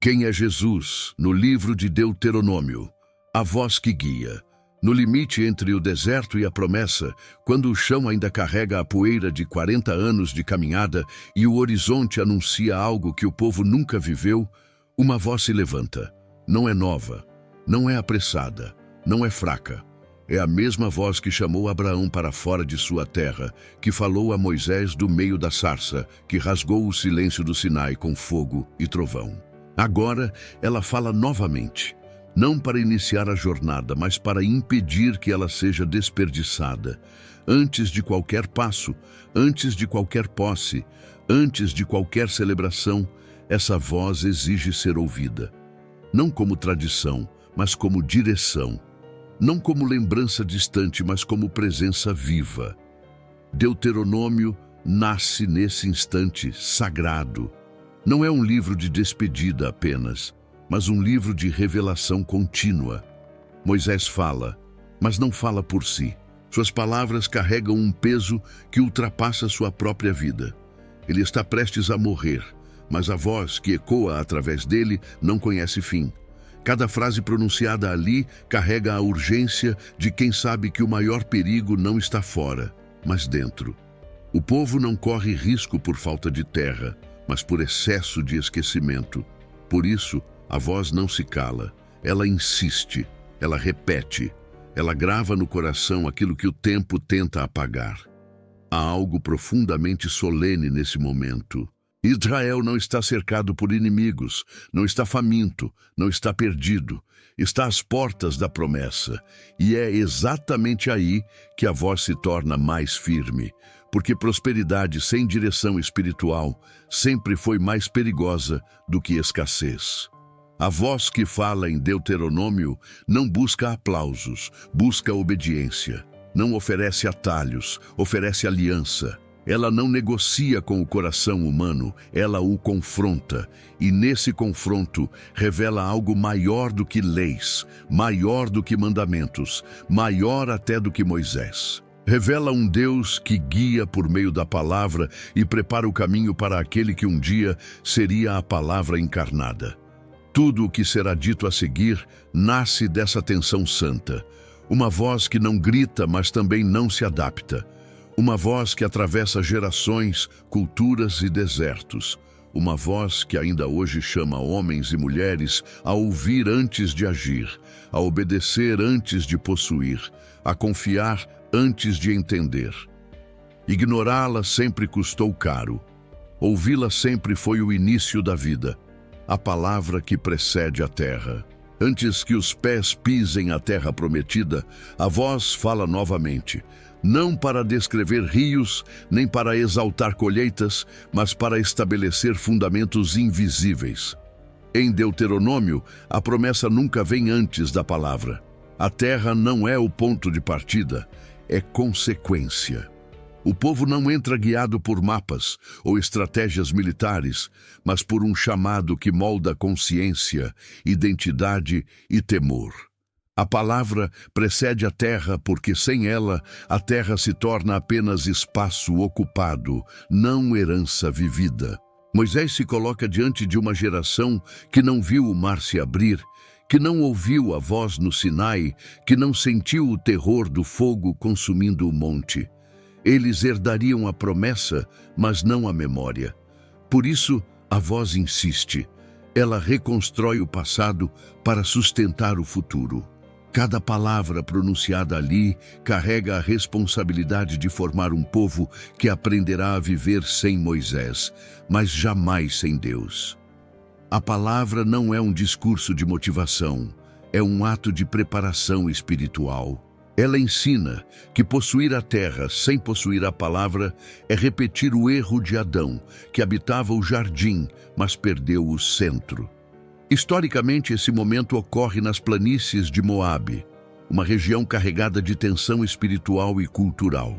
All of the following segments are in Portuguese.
Quem é Jesus, no livro de Deuteronômio? A voz que guia. No limite entre o deserto e a promessa, quando o chão ainda carrega a poeira de 40 anos de caminhada e o horizonte anuncia algo que o povo nunca viveu, uma voz se levanta. Não é nova, não é apressada, não é fraca. É a mesma voz que chamou Abraão para fora de sua terra, que falou a Moisés do meio da sarça, que rasgou o silêncio do Sinai com fogo e trovão. Agora ela fala novamente, não para iniciar a jornada, mas para impedir que ela seja desperdiçada. Antes de qualquer passo, antes de qualquer posse, antes de qualquer celebração, essa voz exige ser ouvida. Não como tradição, mas como direção. Não como lembrança distante, mas como presença viva. Deuteronômio nasce nesse instante sagrado. Não é um livro de despedida apenas, mas um livro de revelação contínua. Moisés fala, mas não fala por si. Suas palavras carregam um peso que ultrapassa sua própria vida. Ele está prestes a morrer, mas a voz que ecoa através dele não conhece fim. Cada frase pronunciada ali carrega a urgência de quem sabe que o maior perigo não está fora, mas dentro. O povo não corre risco por falta de terra, mas por excesso de esquecimento. Por isso, a voz não se cala, ela insiste, ela repete, ela grava no coração aquilo que o tempo tenta apagar. Há algo profundamente solene nesse momento. Israel não está cercado por inimigos, não está faminto, não está perdido, está às portas da promessa. E é exatamente aí que a voz se torna mais firme, porque prosperidade sem direção espiritual sempre foi mais perigosa do que escassez. A voz que fala em Deuteronômio não busca aplausos, busca obediência. Não oferece atalhos, oferece aliança. Ela não negocia com o coração humano, ela o confronta. E nesse confronto revela algo maior do que leis, maior do que mandamentos, maior até do que Moisés. Revela um Deus que guia por meio da palavra e prepara o caminho para aquele que um dia seria a palavra encarnada. Tudo o que será dito a seguir nasce dessa tensão santa. Uma voz que não grita, mas também não se adapta. Uma voz que atravessa gerações, culturas e desertos. Uma voz que ainda hoje chama homens e mulheres a ouvir antes de agir, a obedecer antes de possuir, a confiar antes de entender. Ignorá-la sempre custou caro. Ouvi-la sempre foi o início da vida, a palavra que precede a terra. Antes que os pés pisem a terra prometida, a voz fala novamente, não para descrever rios, nem para exaltar colheitas, mas para estabelecer fundamentos invisíveis. Em Deuteronômio, a promessa nunca vem antes da palavra. A terra não é o ponto de partida, é consequência. O povo não entra guiado por mapas ou estratégias militares, mas por um chamado que molda consciência, identidade e temor. A palavra precede a terra porque sem ela, a terra se torna apenas espaço ocupado, não herança vivida. Moisés se coloca diante de uma geração que não viu o mar se abrir, que não ouviu a voz no Sinai, que não sentiu o terror do fogo consumindo o monte. Eles herdariam a promessa, mas não a memória. Por isso, a voz insiste. Ela reconstrói o passado para sustentar o futuro. Cada palavra pronunciada ali carrega a responsabilidade de formar um povo que aprenderá a viver sem Moisés, mas jamais sem Deus. A palavra não é um discurso de motivação, é um ato de preparação espiritual. Ela ensina que possuir a terra sem possuir a palavra é repetir o erro de Adão, que habitava o jardim, mas perdeu o centro. Historicamente, esse momento ocorre nas planícies de Moabe, uma região carregada de tensão espiritual e cultural.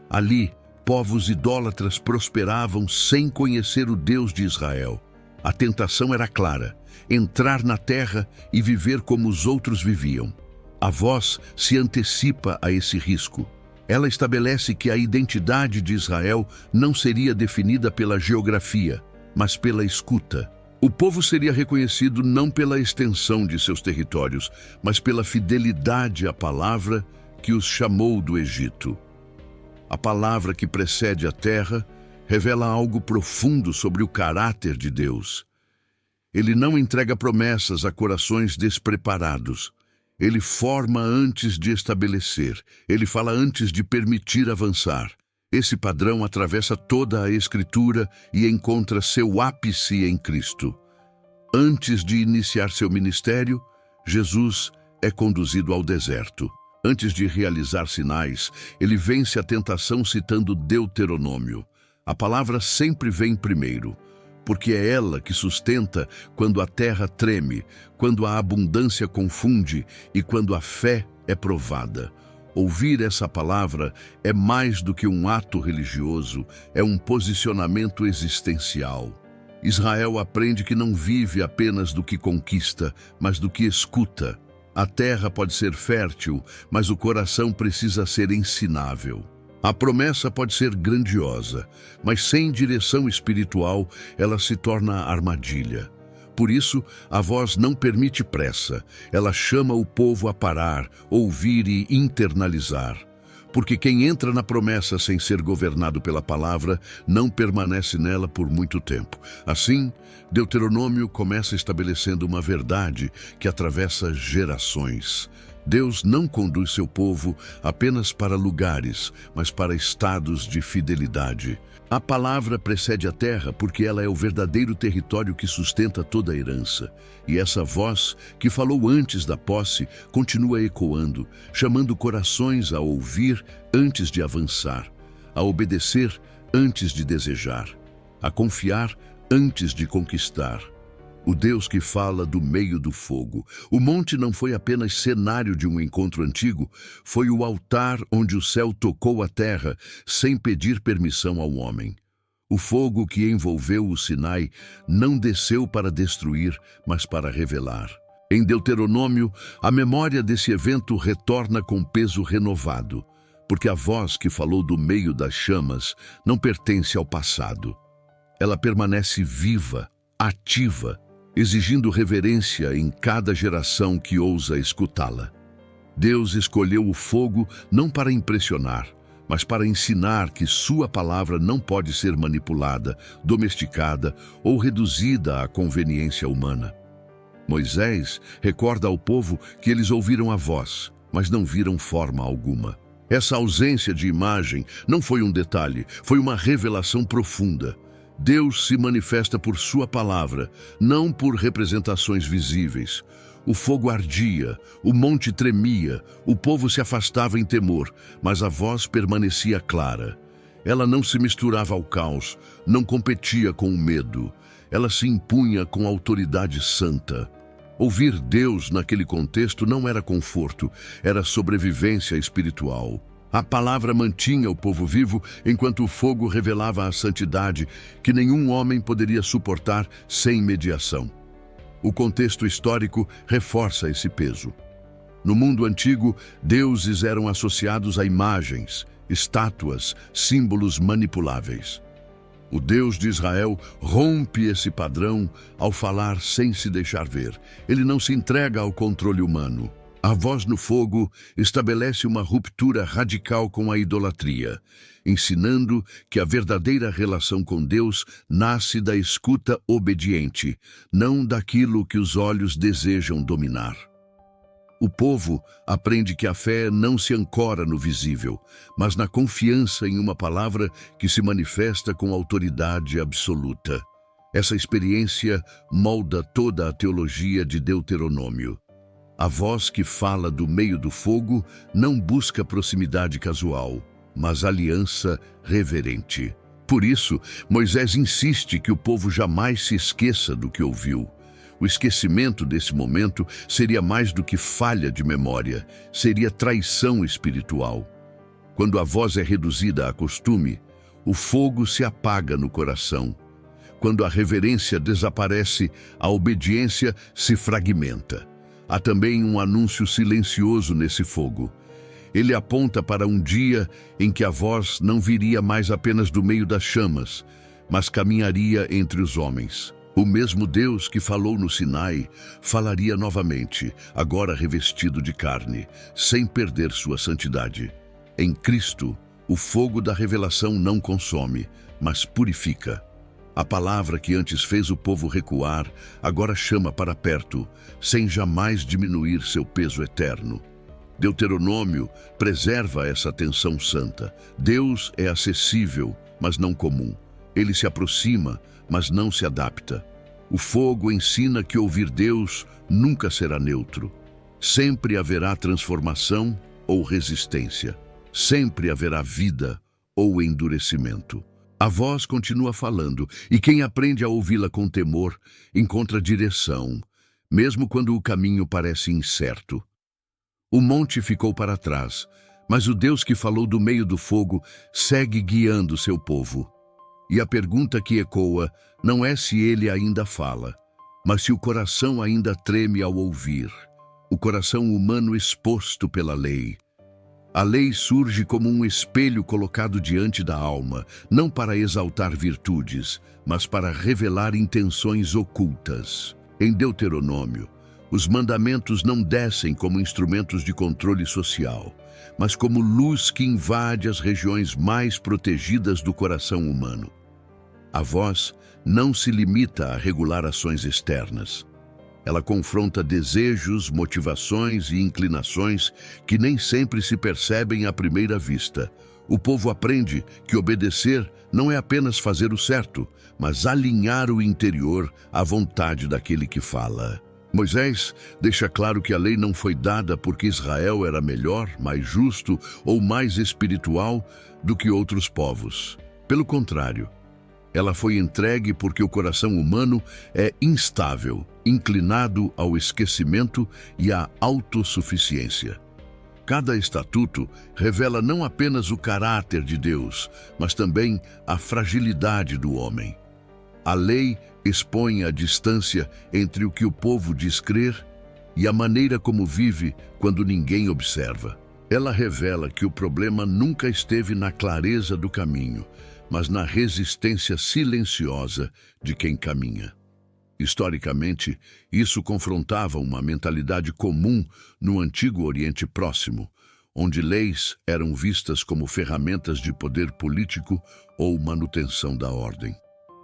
Ali, povos idólatras prosperavam sem conhecer o Deus de Israel. A tentação era clara: entrar na terra e viver como os outros viviam. A voz se antecipa a esse risco. Ela estabelece que a identidade de Israel não seria definida pela geografia, mas pela escuta. O povo seria reconhecido não pela extensão de seus territórios, mas pela fidelidade à palavra que os chamou do Egito. A palavra que precede a terra revela algo profundo sobre o caráter de Deus. Ele não entrega promessas a corações despreparados. Ele forma antes de estabelecer. Ele fala antes de permitir avançar. Esse padrão atravessa toda a Escritura e encontra seu ápice em Cristo. Antes de iniciar seu ministério, Jesus é conduzido ao deserto. Antes de realizar sinais, ele vence a tentação citando Deuteronômio. A palavra sempre vem primeiro, porque é ela que sustenta quando a terra treme, quando a abundância confunde e quando a fé é provada. Ouvir essa palavra é mais do que um ato religioso, é um posicionamento existencial. Israel aprende que não vive apenas do que conquista, mas do que escuta. A terra pode ser fértil, mas o coração precisa ser ensinável. A promessa pode ser grandiosa, mas sem direção espiritual, ela se torna armadilha. Por isso, a voz não permite pressa. Ela chama o povo a parar, ouvir e internalizar. Porque quem entra na promessa sem ser governado pela palavra, não permanece nela por muito tempo. Assim, Deuteronômio começa estabelecendo uma verdade que atravessa gerações. Deus não conduz seu povo apenas para lugares, mas para estados de fidelidade. A palavra precede a terra porque ela é o verdadeiro território que sustenta toda a herança. E essa voz, que falou antes da posse, continua ecoando, chamando corações a ouvir antes de avançar, a obedecer antes de desejar, a confiar antes de conquistar. O Deus que fala do meio do fogo. O monte não foi apenas cenário de um encontro antigo, foi o altar onde o céu tocou a terra sem pedir permissão ao homem. O fogo que envolveu o Sinai não desceu para destruir, mas para revelar. Em Deuteronômio, a memória desse evento retorna com peso renovado, porque a voz que falou do meio das chamas não pertence ao passado. Ela permanece viva, ativa, exigindo reverência em cada geração que ousa escutá-la. Deus escolheu o fogo não para impressionar, mas para ensinar que sua palavra não pode ser manipulada, domesticada ou reduzida à conveniência humana. Moisés recorda ao povo que eles ouviram a voz, mas não viram forma alguma. Essa ausência de imagem não foi um detalhe, foi uma revelação profunda. Deus se manifesta por sua palavra, não por representações visíveis. O fogo ardia, o monte tremia, o povo se afastava em temor, mas a voz permanecia clara. Ela não se misturava ao caos, não competia com o medo. Ela se impunha com autoridade santa. Ouvir Deus naquele contexto não era conforto, era sobrevivência espiritual. A palavra mantinha o povo vivo enquanto o fogo revelava a santidade que nenhum homem poderia suportar sem mediação. O contexto histórico reforça esse peso. No mundo antigo, deuses eram associados a imagens, estátuas, símbolos manipuláveis. O Deus de Israel rompe esse padrão ao falar sem se deixar ver. Ele não se entrega ao controle humano. A voz no fogo estabelece uma ruptura radical com a idolatria, ensinando que a verdadeira relação com Deus nasce da escuta obediente, não daquilo que os olhos desejam dominar. O povo aprende que a fé não se ancora no visível, mas na confiança em uma palavra que se manifesta com autoridade absoluta. Essa experiência molda toda a teologia de Deuteronômio. A voz que fala do meio do fogo não busca proximidade casual, mas aliança reverente. Por isso, Moisés insiste que o povo jamais se esqueça do que ouviu. O esquecimento desse momento seria mais do que falha de memória, seria traição espiritual. Quando a voz é reduzida a costume, o fogo se apaga no coração. Quando a reverência desaparece, a obediência se fragmenta. Há também um anúncio silencioso nesse fogo. Ele aponta para um dia em que a voz não viria mais apenas do meio das chamas, mas caminharia entre os homens. O mesmo Deus que falou no Sinai falaria novamente, agora revestido de carne, sem perder sua santidade. Em Cristo, o fogo da revelação não consome, mas purifica. A palavra que antes fez o povo recuar, agora chama para perto, sem jamais diminuir seu peso eterno. Deuteronômio preserva essa tensão santa. Deus é acessível, mas não comum. Ele se aproxima, mas não se adapta. O fogo ensina que ouvir Deus nunca será neutro. Sempre haverá transformação ou resistência. Sempre haverá vida ou endurecimento. A voz continua falando, e quem aprende a ouvi-la com temor encontra direção, mesmo quando o caminho parece incerto. O monte ficou para trás, mas o Deus que falou do meio do fogo segue guiando seu povo. E a pergunta que ecoa não é se ele ainda fala, mas se o coração ainda treme ao ouvir. O coração humano exposto pela lei. A lei surge como um espelho colocado diante da alma, não para exaltar virtudes, mas para revelar intenções ocultas. Em Deuteronômio, os mandamentos não descem como instrumentos de controle social, mas como luz que invade as regiões mais protegidas do coração humano. A voz não se limita a regular ações externas. Ela confronta desejos, motivações e inclinações que nem sempre se percebem à primeira vista. O povo aprende que obedecer não é apenas fazer o certo, mas alinhar o interior à vontade daquele que fala. Moisés deixa claro que a lei não foi dada porque Israel era melhor, mais justo ou mais espiritual do que outros povos. Pelo contrário, ela foi entregue porque o coração humano é instável, inclinado ao esquecimento e à autossuficiência. Cada estatuto revela não apenas o caráter de Deus, mas também a fragilidade do homem. A lei expõe a distância entre o que o povo diz crer e a maneira como vive quando ninguém observa. Ela revela que o problema nunca esteve na clareza do caminho, mas na resistência silenciosa de quem caminha. Historicamente, isso confrontava uma mentalidade comum no Antigo Oriente Próximo, onde leis eram vistas como ferramentas de poder político ou manutenção da ordem.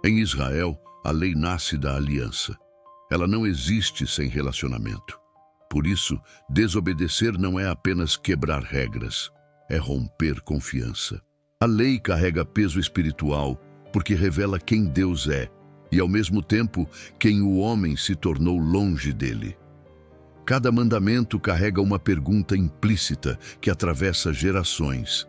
Em Israel, a lei nasce da aliança. Ela não existe sem relacionamento. Por isso, desobedecer não é apenas quebrar regras, é romper confiança. A lei carrega peso espiritual porque revela quem Deus é e, ao mesmo tempo, quem o homem se tornou longe dele. Cada mandamento carrega uma pergunta implícita que atravessa gerações.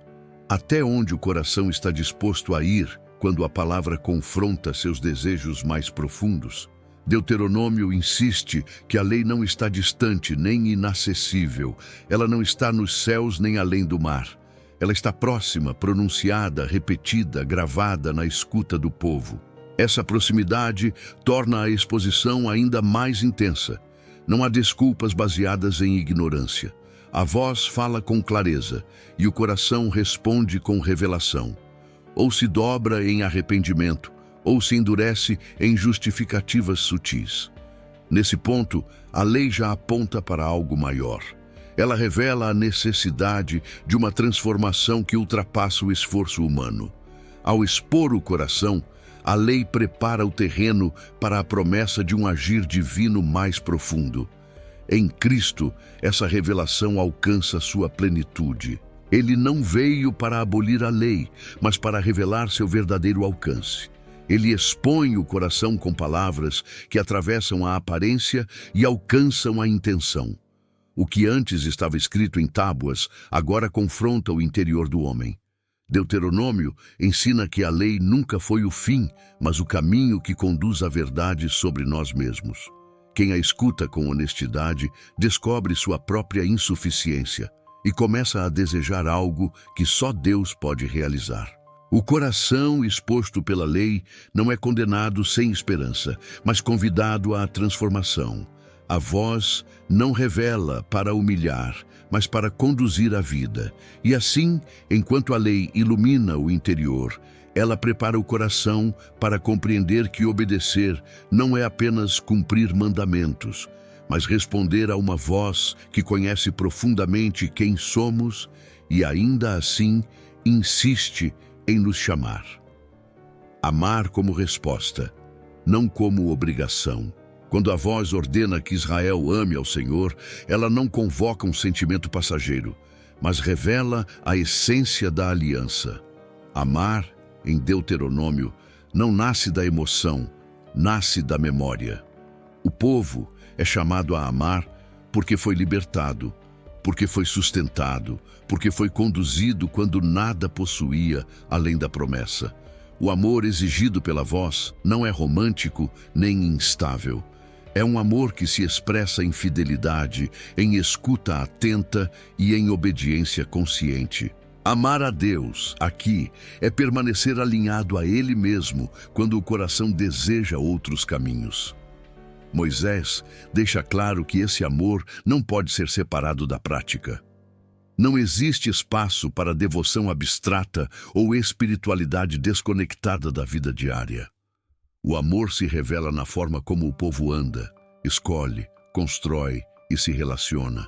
Até onde o coração está disposto a ir quando a palavra confronta seus desejos mais profundos? Deuteronômio insiste que a lei não está distante nem inacessível. Ela não está nos céus nem além do mar. Ela está próxima, pronunciada, repetida, gravada na escuta do povo. Essa proximidade torna a exposição ainda mais intensa. Não há desculpas baseadas em ignorância. A voz fala com clareza e o coração responde com revelação. Ou se dobra em arrependimento, ou se endurece em justificativas sutis. Nesse ponto, a lei já aponta para algo maior. Ela revela a necessidade de uma transformação que ultrapassa o esforço humano. Ao expor o coração, a lei prepara o terreno para a promessa de um agir divino mais profundo. Em Cristo, essa revelação alcança sua plenitude. Ele não veio para abolir a lei, mas para revelar seu verdadeiro alcance. Ele expõe o coração com palavras que atravessam a aparência e alcançam a intenção. O que antes estava escrito em tábuas, agora confronta o interior do homem. Deuteronômio ensina que a lei nunca foi o fim, mas o caminho que conduz à verdade sobre nós mesmos. Quem a escuta com honestidade descobre sua própria insuficiência e começa a desejar algo que só Deus pode realizar. O coração exposto pela lei não é condenado sem esperança, mas convidado à transformação. A voz não revela para humilhar, mas para conduzir a vida. E assim, enquanto a lei ilumina o interior, Ela prepara o coração para compreender que obedecer não é apenas cumprir mandamentos, mas responder a uma voz que conhece profundamente quem somos e ainda assim insiste em nos chamar. Amar como resposta, não como obrigação. Quando a voz ordena que Israel ame ao Senhor, ela não convoca um sentimento passageiro, mas revela a essência da aliança. Amar, em Deuteronômio, não nasce da emoção, nasce da memória. O povo é chamado a amar porque foi libertado, porque foi sustentado, porque foi conduzido quando nada possuía além da promessa. O amor exigido pela voz não é romântico nem instável. É um amor que se expressa em fidelidade, em escuta atenta e em obediência consciente. Amar a Deus, aqui, é permanecer alinhado a Ele mesmo quando o coração deseja outros caminhos. Moisés deixa claro que esse amor não pode ser separado da prática. Não existe espaço para devoção abstrata ou espiritualidade desconectada da vida diária. O amor se revela na forma como o povo anda, escolhe, constrói e se relaciona.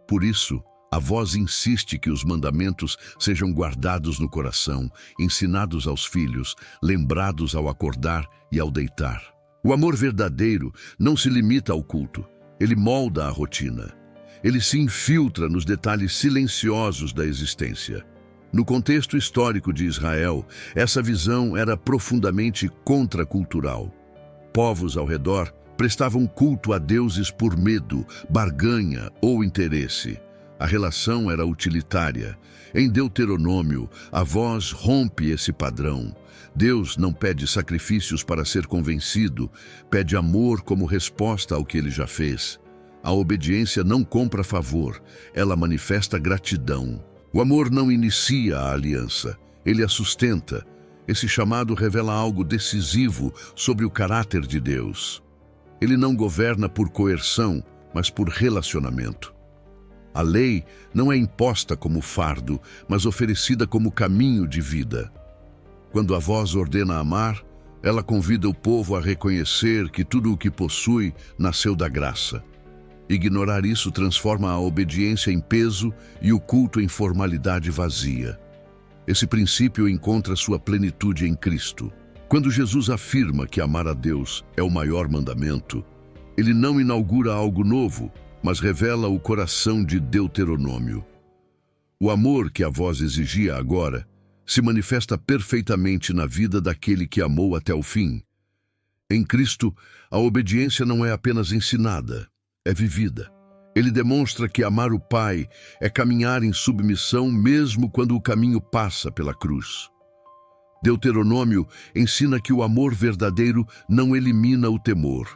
Por isso, a voz insiste que os mandamentos sejam guardados no coração, ensinados aos filhos, lembrados ao acordar e ao deitar. O amor verdadeiro não se limita ao culto, ele molda a rotina. Ele se infiltra nos detalhes silenciosos da existência. No contexto histórico de Israel, essa visão era profundamente contracultural. Povos ao redor prestavam culto a deuses por medo, barganha ou interesse. A relação era utilitária. Em Deuteronômio, a voz rompe esse padrão. Deus não pede sacrifícios para ser convencido, pede amor como resposta ao que ele já fez. A obediência não compra favor, ela manifesta gratidão. O amor não inicia a aliança, ele a sustenta. Esse chamado revela algo decisivo sobre o caráter de Deus. Ele não governa por coerção, mas por relacionamento. A lei não é imposta como fardo, mas oferecida como caminho de vida. Quando a voz ordena amar, ela convida o povo a reconhecer que tudo o que possui nasceu da graça. Ignorar isso transforma a obediência em peso e o culto em formalidade vazia. Esse princípio encontra sua plenitude em Cristo. Quando Jesus afirma que amar a Deus é o maior mandamento, ele não inaugura algo novo, mas revela o coração de Deuteronômio. O amor que a voz exigia agora se manifesta perfeitamente na vida daquele que amou até o fim. Em Cristo, a obediência não é apenas ensinada, é vivida. Ele demonstra que amar o Pai é caminhar em submissão mesmo quando o caminho passa pela cruz. Deuteronômio ensina que o amor verdadeiro não elimina o temor,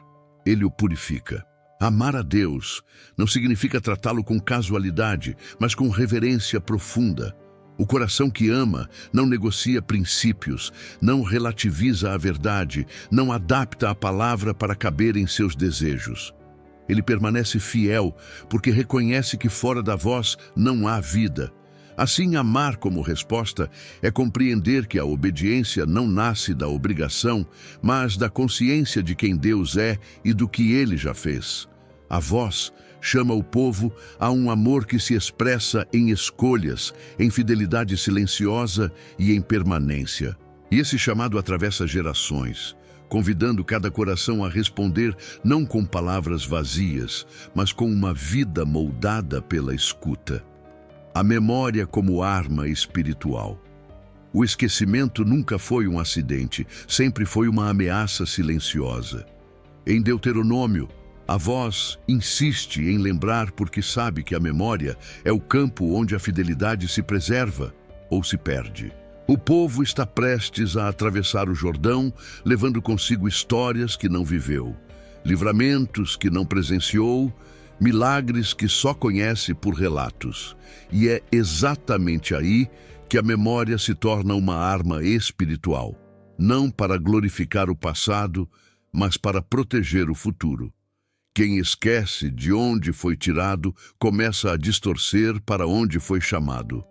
ele o purifica. Amar a Deus não significa tratá-lo com casualidade, mas com reverência profunda. O coração que ama não negocia princípios, não relativiza a verdade, não adapta a palavra para caber em seus desejos. Ele permanece fiel porque reconhece que fora da voz não há vida. Assim, amar como resposta é compreender que a obediência não nasce da obrigação, mas da consciência de quem Deus é e do que Ele já fez. A voz chama o povo a um amor que se expressa em escolhas, em fidelidade silenciosa e em permanência. E esse chamado atravessa gerações, convidando cada coração a responder não com palavras vazias, mas com uma vida moldada pela escuta. A memória como arma espiritual. O esquecimento nunca foi um acidente, sempre foi uma ameaça silenciosa. Em Deuteronômio, a voz insiste em lembrar porque sabe que a memória é o campo onde a fidelidade se preserva ou se perde. O povo está prestes a atravessar o Jordão, levando consigo histórias que não viveu, livramentos que não presenciou, milagres que só conhece por relatos. E é exatamente aí que a memória se torna uma arma espiritual, não para glorificar o passado, mas para proteger o futuro. Quem esquece de onde foi tirado, começa a distorcer para onde foi chamado.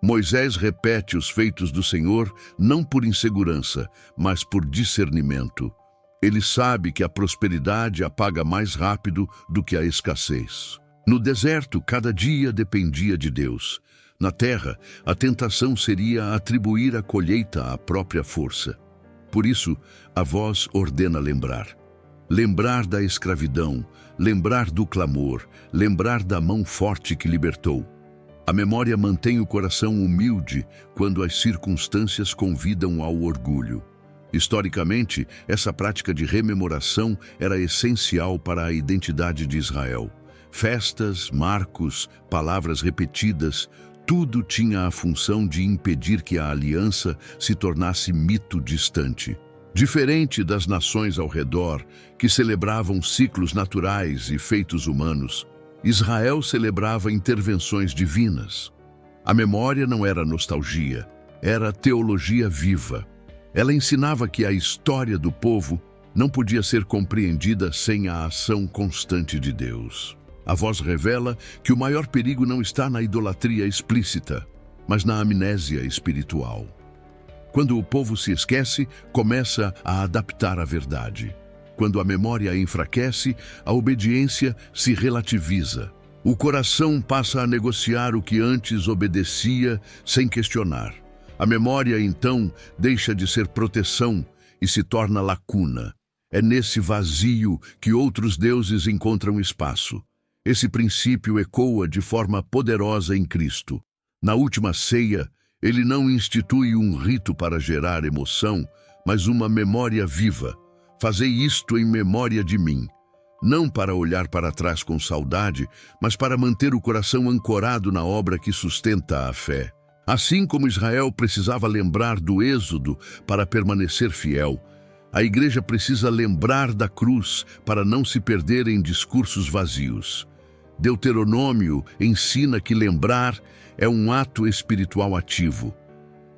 Moisés repete os feitos do Senhor não por insegurança, mas por discernimento. Ele sabe que a prosperidade apaga mais rápido do que a escassez. No deserto, cada dia dependia de Deus. Na terra, a tentação seria atribuir a colheita à própria força. Por isso, a voz ordena lembrar. Lembrar da escravidão, lembrar do clamor, lembrar da mão forte que libertou. A memória mantém o coração humilde quando as circunstâncias convidam ao orgulho. Historicamente, essa prática de rememoração era essencial para a identidade de Israel. Festas, marcos, palavras repetidas, tudo tinha a função de impedir que a aliança se tornasse mito distante. Diferente das nações ao redor, que celebravam ciclos naturais e feitos humanos, Israel celebrava intervenções divinas. A memória não era nostalgia, era teologia viva. Ela ensinava que a história do povo não podia ser compreendida sem a ação constante de Deus. A voz revela que o maior perigo não está na idolatria explícita, mas na amnésia espiritual. Quando o povo se esquece, começa a adaptar a verdade. Quando a memória enfraquece, a obediência se relativiza. O coração passa a negociar o que antes obedecia sem questionar. A memória, então, deixa de ser proteção e se torna lacuna. É nesse vazio que outros deuses encontram espaço. Esse princípio ecoa de forma poderosa em Cristo. Na última ceia, ele não institui um rito para gerar emoção, mas uma memória viva. Fazei isto em memória de mim. Não para olhar para trás com saudade, mas para manter o coração ancorado na obra que sustenta a fé. Assim como Israel precisava lembrar do Êxodo para permanecer fiel, a igreja precisa lembrar da cruz para não se perder em discursos vazios. Deuteronômio ensina que lembrar é um ato espiritual ativo.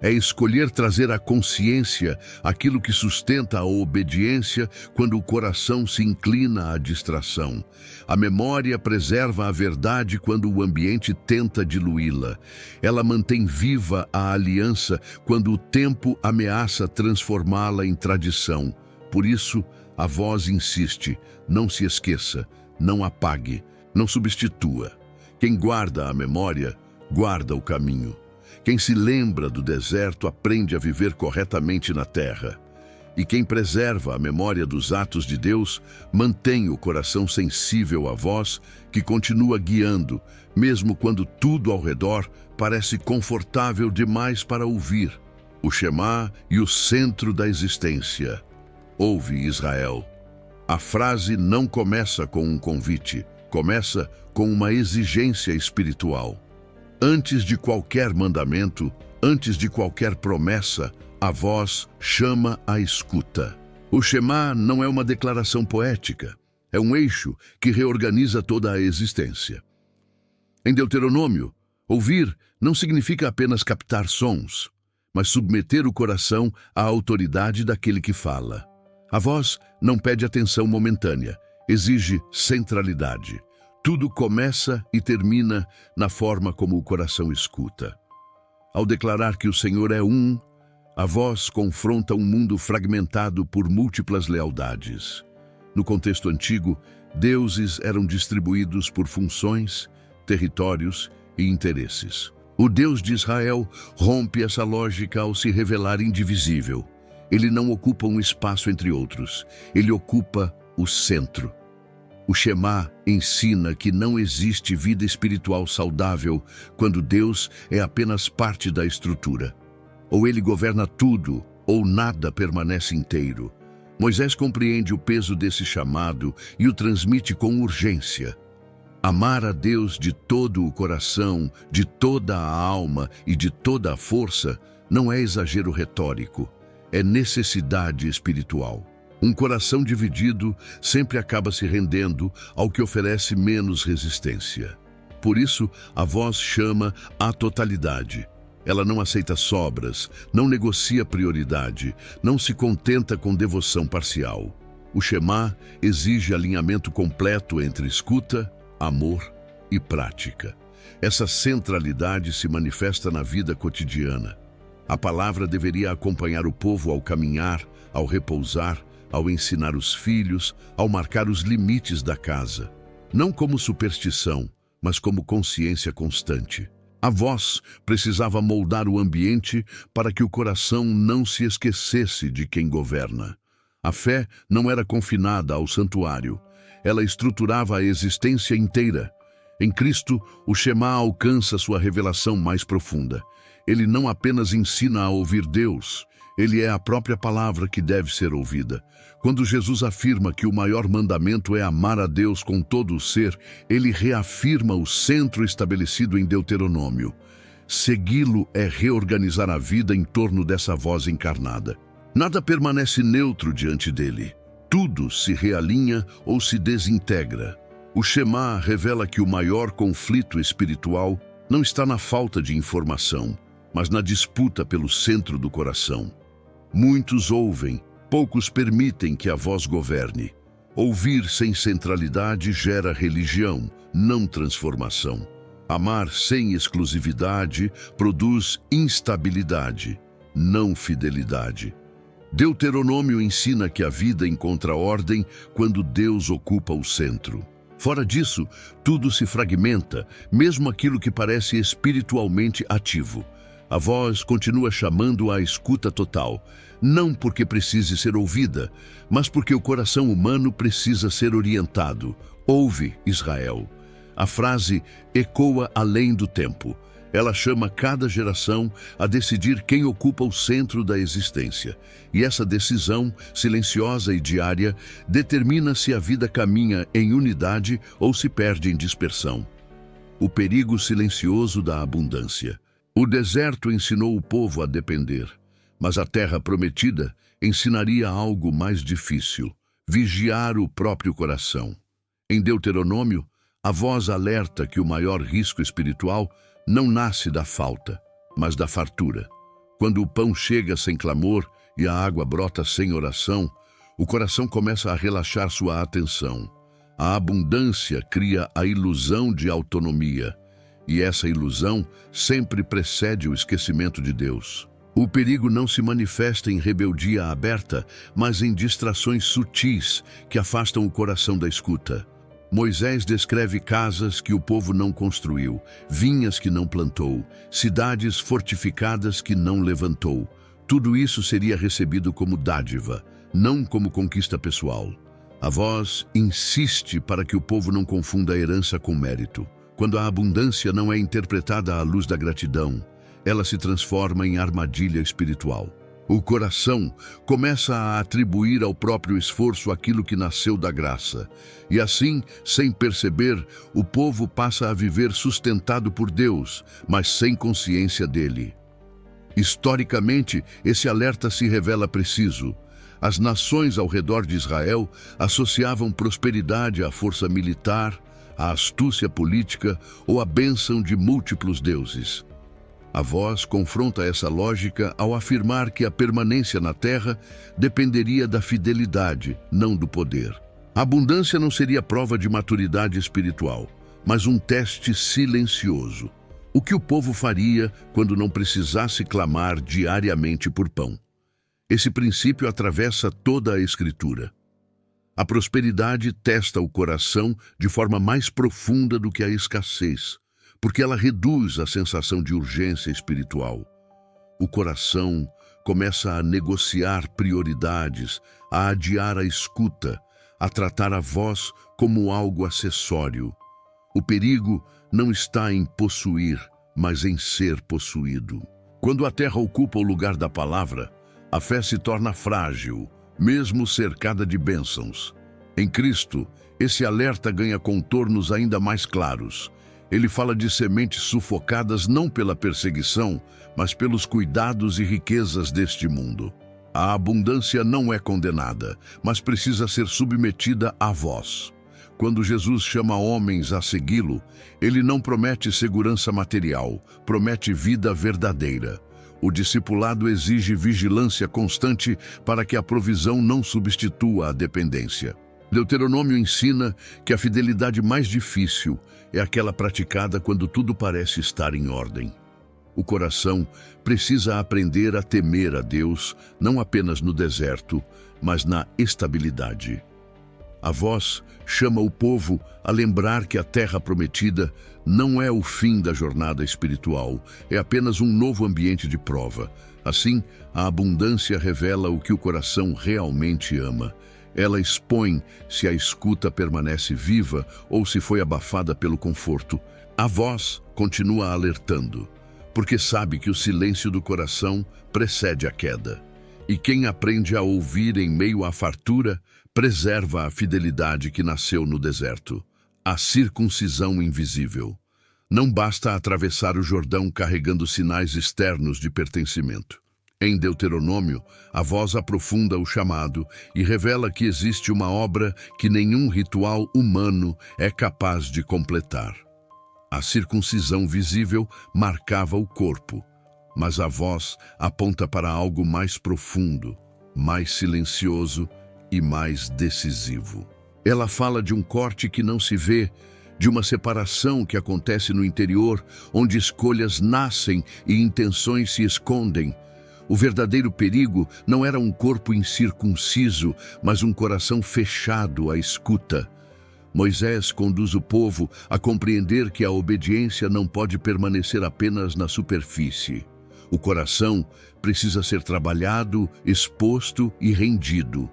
É escolher trazer à consciência aquilo que sustenta a obediência quando o coração se inclina à distração. A memória preserva a verdade quando o ambiente tenta diluí-la. Ela mantém viva a aliança quando o tempo ameaça transformá-la em tradição. Por isso, a voz insiste: não se esqueça, não apague, não substitua. Quem guarda a memória, guarda o caminho. Quem se lembra do deserto aprende a viver corretamente na terra. E quem preserva a memória dos atos de Deus mantém o coração sensível à voz que continua guiando, mesmo quando tudo ao redor parece confortável demais para ouvir. O Shema e o centro da existência. Ouve, Israel. A frase não começa com um convite, começa com uma exigência espiritual. Antes de qualquer mandamento, antes de qualquer promessa, a voz chama a escuta. O Shema não é uma declaração poética, é um eixo que reorganiza toda a existência. Em Deuteronômio, ouvir não significa apenas captar sons, mas submeter o coração à autoridade daquele que fala. A voz não pede atenção momentânea, exige centralidade. Tudo começa e termina na forma como o coração escuta. Ao declarar que o Senhor é um, a voz confronta um mundo fragmentado por múltiplas lealdades. No contexto antigo, deuses eram distribuídos por funções, territórios e interesses. O Deus de Israel rompe essa lógica ao se revelar indivisível. Ele não ocupa um espaço entre outros, ele ocupa o centro. O Shema ensina que não existe vida espiritual saudável quando Deus é apenas parte da estrutura. Ou ele governa tudo, ou nada permanece inteiro. Moisés compreende o peso desse chamado e o transmite com urgência. Amar a Deus de todo o coração, de toda a alma e de toda a força não é exagero retórico, é necessidade espiritual. Um coração dividido sempre acaba se rendendo ao que oferece menos resistência. Por isso, a voz chama à totalidade. Ela não aceita sobras, não negocia prioridade, não se contenta com devoção parcial. O Shema exige alinhamento completo entre escuta, amor e prática. Essa centralidade se manifesta na vida cotidiana. A palavra deveria acompanhar o povo ao caminhar, ao repousar, ao ensinar os filhos, ao marcar os limites da casa. Não como superstição, mas como consciência constante. A voz precisava moldar o ambiente para que o coração não se esquecesse de quem governa. A fé não era confinada ao santuário. Ela estruturava a existência inteira. Em Cristo, o Shema alcança sua revelação mais profunda. Ele não apenas ensina a ouvir Deus, ele é a própria palavra que deve ser ouvida. Quando Jesus afirma que o maior mandamento é amar a Deus com todo o ser, ele reafirma o centro estabelecido em Deuteronômio. Segui-lo é reorganizar a vida em torno dessa voz encarnada. Nada permanece neutro diante dele. Tudo se realinha ou se desintegra. O Shema revela que o maior conflito espiritual não está na falta de informação, mas na disputa pelo centro do coração. Muitos ouvem, poucos permitem que a voz governe. Ouvir sem centralidade gera religião, não transformação. Amar sem exclusividade produz instabilidade, não fidelidade. Deuteronômio ensina que a vida encontra ordem quando Deus ocupa o centro. Fora disso, tudo se fragmenta, mesmo aquilo que parece espiritualmente ativo. A voz continua chamando à escuta total, não porque precise ser ouvida, mas porque o coração humano precisa ser orientado. Ouve, Israel. A frase ecoa além do tempo. Ela chama cada geração a decidir quem ocupa o centro da existência. E essa decisão, silenciosa e diária, determina se a vida caminha em unidade ou se perde em dispersão. O perigo silencioso da abundância. O deserto ensinou o povo a depender, mas a terra prometida ensinaria algo mais difícil: vigiar o próprio coração. Em Deuteronômio, a voz alerta que o maior risco espiritual não nasce da falta, mas da fartura. Quando o pão chega sem clamor e a água brota sem oração, o coração começa a relaxar sua atenção. A abundância cria a ilusão de autonomia, e essa ilusão sempre precede o esquecimento de Deus. O perigo não se manifesta em rebeldia aberta, mas em distrações sutis que afastam o coração da escuta. Moisés descreve casas que o povo não construiu, vinhas que não plantou, cidades fortificadas que não levantou. Tudo isso seria recebido como dádiva, não como conquista pessoal. A voz insiste para que o povo não confunda a herança com mérito. Quando a abundância não é interpretada à luz da gratidão, ela se transforma em armadilha espiritual. O coração começa a atribuir ao próprio esforço aquilo que nasceu da graça. E assim, sem perceber, o povo passa a viver sustentado por Deus, mas sem consciência dele. Historicamente, esse alerta se revela preciso. As nações ao redor de Israel associavam prosperidade à força militar, à astúcia política ou à bênção de múltiplos deuses. A voz confronta essa lógica ao afirmar que a permanência na terra dependeria da fidelidade, não do poder. A abundância não seria prova de maturidade espiritual, mas um teste silencioso. O que o povo faria quando não precisasse clamar diariamente por pão? Esse princípio atravessa toda a Escritura. A prosperidade testa o coração de forma mais profunda do que a escassez, porque ela reduz a sensação de urgência espiritual. O coração começa a negociar prioridades, a adiar a escuta, a tratar a voz como algo acessório. O perigo não está em possuir, mas em ser possuído. Quando a terra ocupa o lugar da palavra, a fé se torna frágil, mesmo cercada de bênçãos. Em Cristo, esse alerta ganha contornos ainda mais claros. Ele fala de sementes sufocadas não pela perseguição, mas pelos cuidados e riquezas deste mundo. A abundância não é condenada, mas precisa ser submetida à voz. Quando Jesus chama homens a segui-lo, ele não promete segurança material, promete vida verdadeira. O discipulado exige vigilância constante para que a provisão não substitua a dependência. Deuteronômio ensina que a fidelidade mais difícil é aquela praticada quando tudo parece estar em ordem. O coração precisa aprender a temer a Deus, não apenas no deserto, mas na estabilidade. A voz chama o povo a lembrar que a terra prometida não é o fim da jornada espiritual, é apenas um novo ambiente de prova. Assim, a abundância revela o que o coração realmente ama. Ela expõe se a escuta permanece viva ou se foi abafada pelo conforto. A voz continua alertando, porque sabe que o silêncio do coração precede a queda. E quem aprende a ouvir em meio à fartura, preserva a fidelidade que nasceu no deserto. A circuncisão invisível. Não basta atravessar o Jordão carregando sinais externos de pertencimento. Em Deuteronômio, a voz aprofunda o chamado e revela que existe uma obra que nenhum ritual humano é capaz de completar. A circuncisão visível marcava o corpo, mas a voz aponta para algo mais profundo, mais silencioso e mais decisivo. Ela fala de um corte que não se vê, de uma separação que acontece no interior, onde escolhas nascem e intenções se escondem. O verdadeiro perigo não era um corpo incircunciso, mas um coração fechado à escuta. Moisés conduz o povo a compreender que a obediência não pode permanecer apenas na superfície. O coração precisa ser trabalhado, exposto e rendido.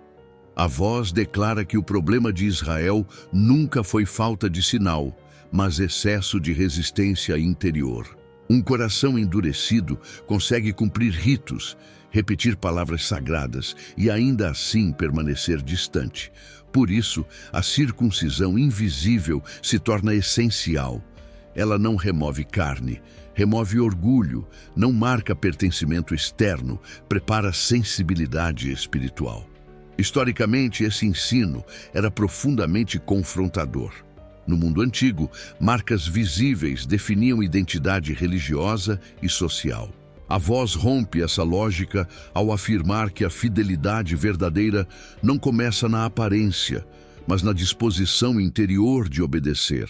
A voz declara que o problema de Israel nunca foi falta de sinal, mas excesso de resistência interior. Um coração endurecido consegue cumprir ritos, repetir palavras sagradas e ainda assim permanecer distante. Por isso, a circuncisão invisível se torna essencial. Ela não remove carne, remove orgulho, não marca pertencimento externo, prepara sensibilidade espiritual. Historicamente, esse ensino era profundamente confrontador. No mundo antigo, marcas visíveis definiam identidade religiosa e social. A voz rompe essa lógica ao afirmar que a fidelidade verdadeira não começa na aparência, mas na disposição interior de obedecer.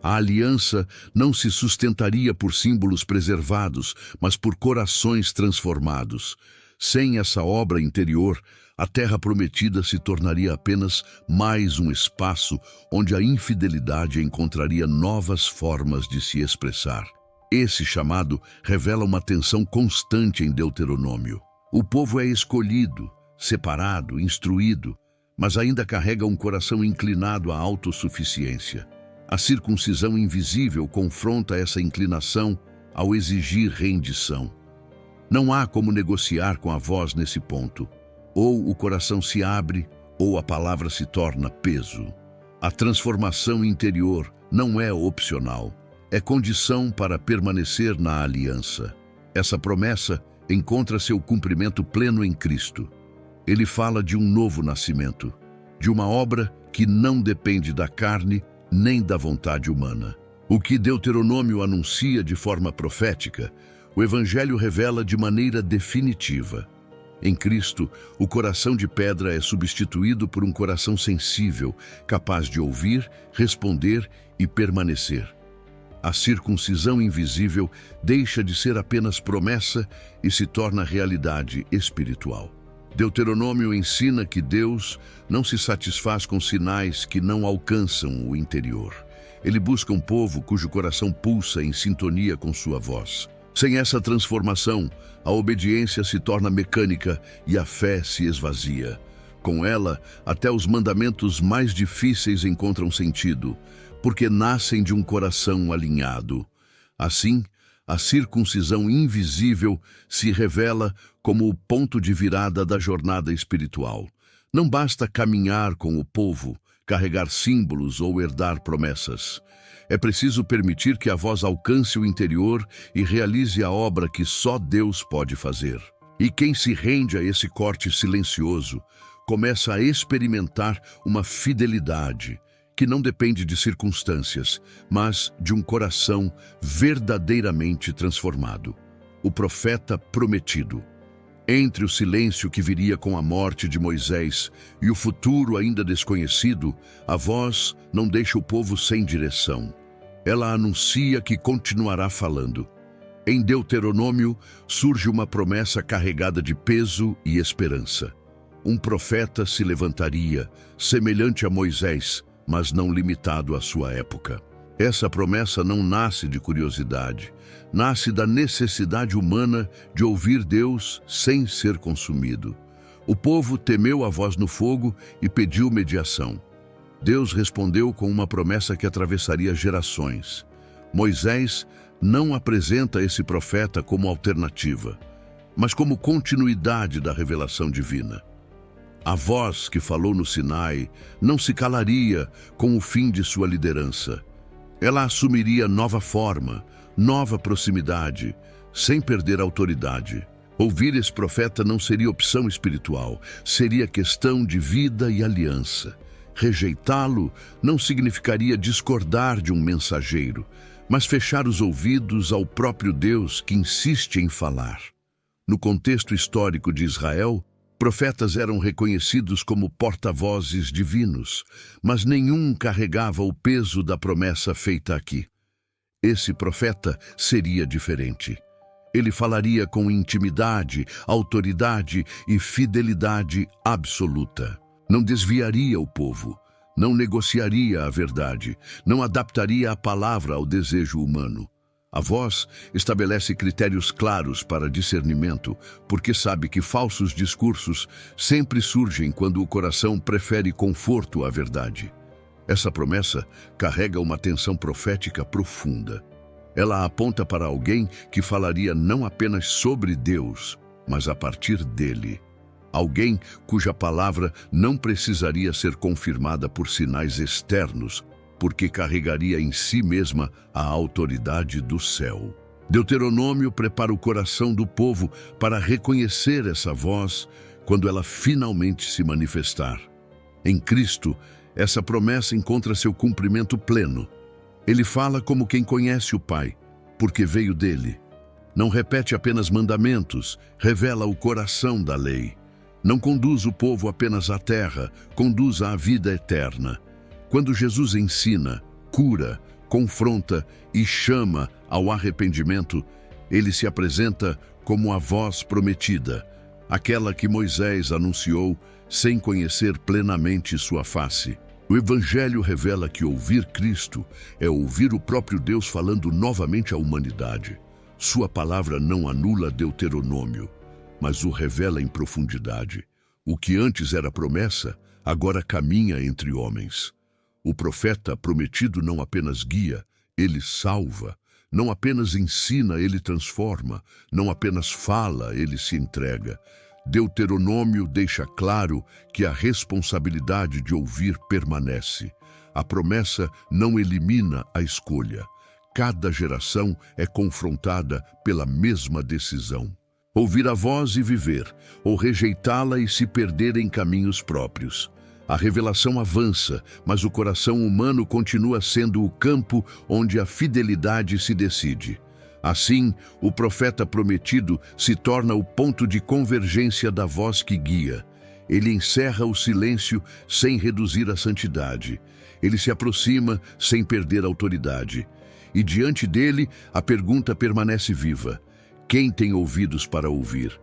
A aliança não se sustentaria por símbolos preservados, mas por corações transformados. Sem essa obra interior, a terra prometida se tornaria apenas mais um espaço onde a infidelidade encontraria novas formas de se expressar. Esse chamado revela uma tensão constante em Deuteronômio. O povo é escolhido, separado, instruído, mas ainda carrega um coração inclinado à autossuficiência. A circuncisão invisível confronta essa inclinação ao exigir rendição. Não há como negociar com a voz nesse ponto. Ou o coração se abre, ou a palavra se torna peso. A transformação interior não é opcional, é condição para permanecer na aliança. Essa promessa encontra seu cumprimento pleno em Cristo. Ele fala de um novo nascimento, de uma obra que não depende da carne nem da vontade humana. O que Deuteronômio anuncia de forma profética, o Evangelho revela de maneira definitiva. Em Cristo, o coração de pedra é substituído por um coração sensível, capaz de ouvir, responder e permanecer. A circuncisão invisível deixa de ser apenas promessa e se torna realidade espiritual. Deuteronômio ensina que Deus não se satisfaz com sinais que não alcançam o interior. Ele busca um povo cujo coração pulsa em sintonia com sua voz. Sem essa transformação, a obediência se torna mecânica e a fé se esvazia. Com ela, até os mandamentos mais difíceis encontram sentido, porque nascem de um coração alinhado. Assim, a circuncisão invisível se revela como o ponto de virada da jornada espiritual. Não basta caminhar com o povo, carregar símbolos ou herdar promessas. É preciso permitir que a voz alcance o interior e realize a obra que só Deus pode fazer. E quem se rende a esse corte silencioso começa a experimentar uma fidelidade que não depende de circunstâncias, mas de um coração verdadeiramente transformado. O profeta prometido. Entre o silêncio que viria com a morte de Moisés e o futuro ainda desconhecido, a voz não deixa o povo sem direção. Ela anuncia que continuará falando. Em Deuteronômio surge uma promessa carregada de peso e esperança. Um profeta se levantaria, semelhante a Moisés, mas não limitado à sua época. Essa promessa não nasce de curiosidade, nasce da necessidade humana de ouvir Deus sem ser consumido. O povo temeu a voz no fogo e pediu mediação. Deus respondeu com uma promessa que atravessaria gerações. Moisés não apresenta esse profeta como alternativa, mas como continuidade da revelação divina. A voz que falou no Sinai não se calaria com o fim de sua liderança. Ela assumiria nova forma, nova proximidade, sem perder a autoridade. Ouvir esse profeta não seria opção espiritual, seria questão de vida e aliança. Rejeitá-lo não significaria discordar de um mensageiro, mas fechar os ouvidos ao próprio Deus que insiste em falar. No contexto histórico de Israel, profetas eram reconhecidos como porta-vozes divinos, mas nenhum carregava o peso da promessa feita aqui. Esse profeta seria diferente. Ele falaria com intimidade, autoridade e fidelidade absoluta. Não desviaria o povo, não negociaria a verdade, não adaptaria a palavra ao desejo humano. A voz estabelece critérios claros para discernimento, porque sabe que falsos discursos sempre surgem quando o coração prefere conforto à verdade. Essa promessa carrega uma tensão profética profunda. Ela aponta para alguém que falaria não apenas sobre Deus, mas a partir dele. Alguém cuja palavra não precisaria ser confirmada por sinais externos, porque carregaria em si mesma a autoridade do céu. Deuteronômio prepara o coração do povo para reconhecer essa voz quando ela finalmente se manifestar. Em Cristo, essa promessa encontra seu cumprimento pleno. Ele fala como quem conhece o Pai, porque veio dele. Não repete apenas mandamentos, revela o coração da lei. Não conduz o povo apenas à terra, conduz à vida eterna. Quando Jesus ensina, cura, confronta e chama ao arrependimento, ele se apresenta como a voz prometida, aquela que Moisés anunciou sem conhecer plenamente sua face. O Evangelho revela que ouvir Cristo é ouvir o próprio Deus falando novamente à humanidade. Sua palavra não anula Deuteronômio, mas o revela em profundidade. O que antes era promessa, agora caminha entre homens. O profeta prometido não apenas guia, ele salva. Não apenas ensina, ele transforma. Não apenas fala, ele se entrega. Deuteronômio deixa claro que a responsabilidade de ouvir permanece. A promessa não elimina a escolha. Cada geração é confrontada pela mesma decisão. Ouvir a voz e viver, ou rejeitá-la e se perder em caminhos próprios. A revelação avança, mas o coração humano continua sendo o campo onde a fidelidade se decide. Assim, o profeta prometido se torna o ponto de convergência da voz que guia. Ele encerra o silêncio sem reduzir a santidade. Ele se aproxima sem perder a autoridade. E diante dele, a pergunta permanece viva: quem tem ouvidos para ouvir?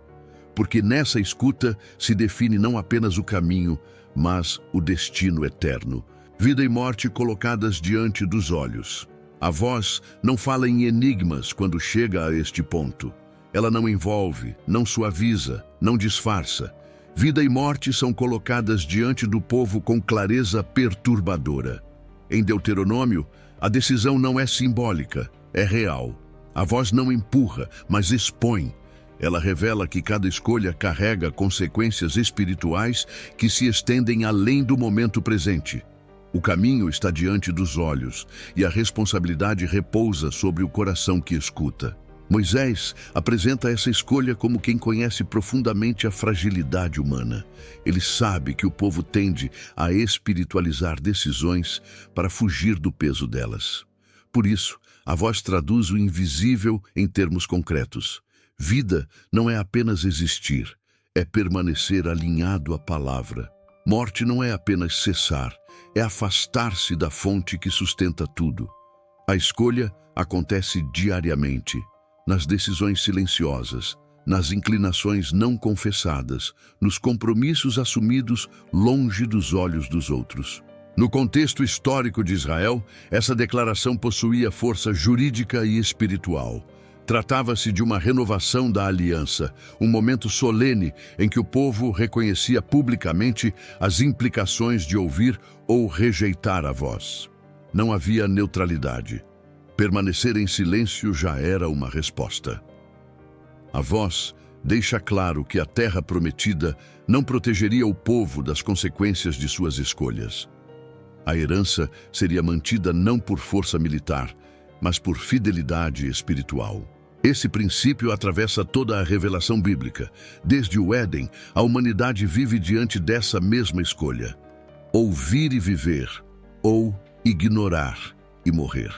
Porque nessa escuta se define não apenas o caminho, mas o destino eterno. Vida e morte colocadas diante dos olhos. A voz não fala em enigmas quando chega a este ponto. Ela não envolve, não suaviza, não disfarça. Vida e morte são colocadas diante do povo com clareza perturbadora. Em Deuteronômio, a decisão não é simbólica, é real. A voz não empurra, mas expõe. Ela revela que cada escolha carrega consequências espirituais que se estendem além do momento presente. O caminho está diante dos olhos e a responsabilidade repousa sobre o coração que escuta. Moisés apresenta essa escolha como quem conhece profundamente a fragilidade humana. Ele sabe que o povo tende a espiritualizar decisões para fugir do peso delas. Por isso, a voz traduz o invisível em termos concretos. Vida não é apenas existir, é permanecer alinhado à palavra. Morte não é apenas cessar, é afastar-se da fonte que sustenta tudo. A escolha acontece diariamente, nas decisões silenciosas, nas inclinações não confessadas, nos compromissos assumidos longe dos olhos dos outros. No contexto histórico de Israel, essa declaração possuía força jurídica e espiritual. Tratava-se de uma renovação da aliança, um momento solene em que o povo reconhecia publicamente as implicações de ouvir ou rejeitar a voz. Não havia neutralidade. Permanecer em silêncio já era uma resposta. A voz deixa claro que a terra prometida não protegeria o povo das consequências de suas escolhas. A herança seria mantida não por força militar, mas por fidelidade espiritual. Esse princípio atravessa toda a revelação bíblica. Desde o Éden, a humanidade vive diante dessa mesma escolha: ouvir e viver, ou ignorar e morrer.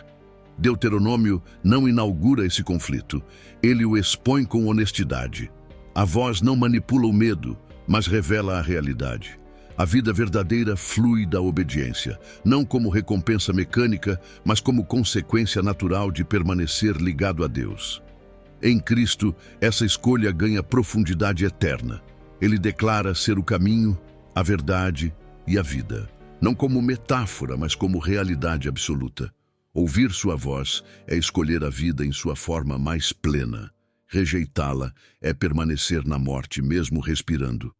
Deuteronômio não inaugura esse conflito, ele o expõe com honestidade. A voz não manipula o medo, mas revela a realidade. A vida verdadeira flui da obediência, não como recompensa mecânica, mas como consequência natural de permanecer ligado a Deus. Em Cristo, essa escolha ganha profundidade eterna. Ele declara ser o caminho, a verdade e a vida, não como metáfora, mas como realidade absoluta. Ouvir sua voz é escolher a vida em sua forma mais plena. Rejeitá-la é permanecer na morte, mesmo respirando.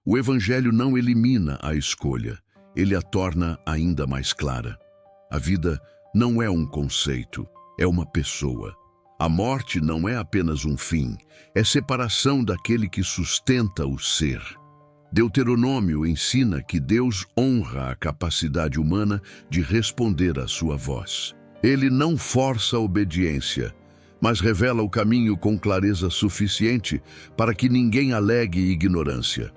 O Evangelho não elimina a escolha, ele a torna ainda mais clara. A vida não é um conceito, é uma pessoa. A morte não é apenas um fim, é separação daquele que sustenta o ser. Deuteronômio ensina que Deus honra a capacidade humana de responder à sua voz. Ele não força a obediência, mas revela o caminho com clareza suficiente para que ninguém alegue ignorância.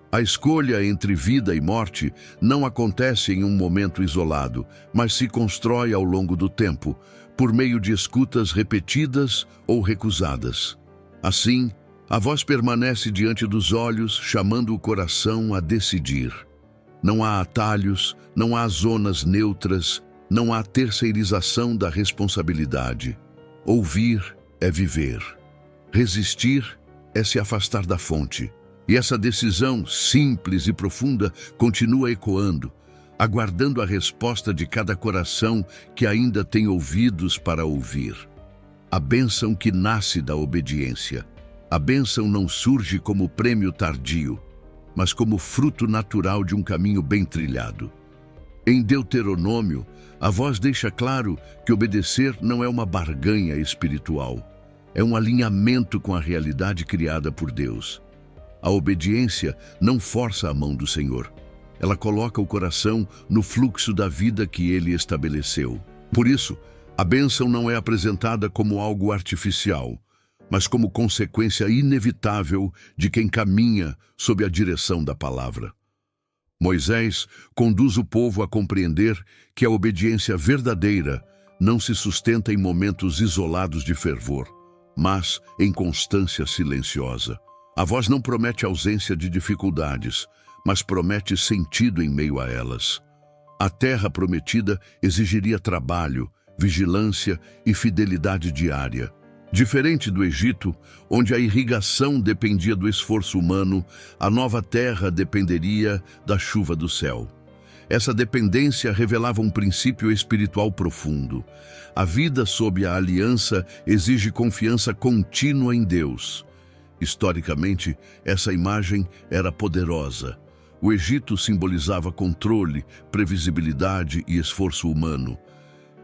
A escolha entre vida e morte não acontece em um momento isolado, mas se constrói ao longo do tempo, por meio de escutas repetidas ou recusadas. Assim, a voz permanece diante dos olhos, chamando o coração a decidir. Não há atalhos, não há zonas neutras, não há terceirização da responsabilidade. Ouvir é viver. Resistir é se afastar da fonte. E essa decisão, simples e profunda, continua ecoando, aguardando a resposta de cada coração que ainda tem ouvidos para ouvir. A bênção que nasce da obediência. A bênção não surge como prêmio tardio, mas como fruto natural de um caminho bem trilhado. Em Deuteronômio, a voz deixa claro que obedecer não é uma barganha espiritual, é um alinhamento com a realidade criada por Deus. A obediência não força a mão do Senhor. Ela coloca o coração no fluxo da vida que Ele estabeleceu. Por isso, a bênção não é apresentada como algo artificial, mas como consequência inevitável de quem caminha sob a direção da palavra. Moisés conduz o povo a compreender que a obediência verdadeira não se sustenta em momentos isolados de fervor, mas em constância silenciosa. A voz não promete ausência de dificuldades, mas promete sentido em meio a elas. A terra prometida exigiria trabalho, vigilância e fidelidade diária. Diferente do Egito, onde a irrigação dependia do esforço humano, a nova terra dependeria da chuva do céu. Essa dependência revelava um princípio espiritual profundo. A vida sob a aliança exige confiança contínua em Deus. Historicamente, essa imagem era poderosa. O Egito simbolizava controle, previsibilidade e esforço humano.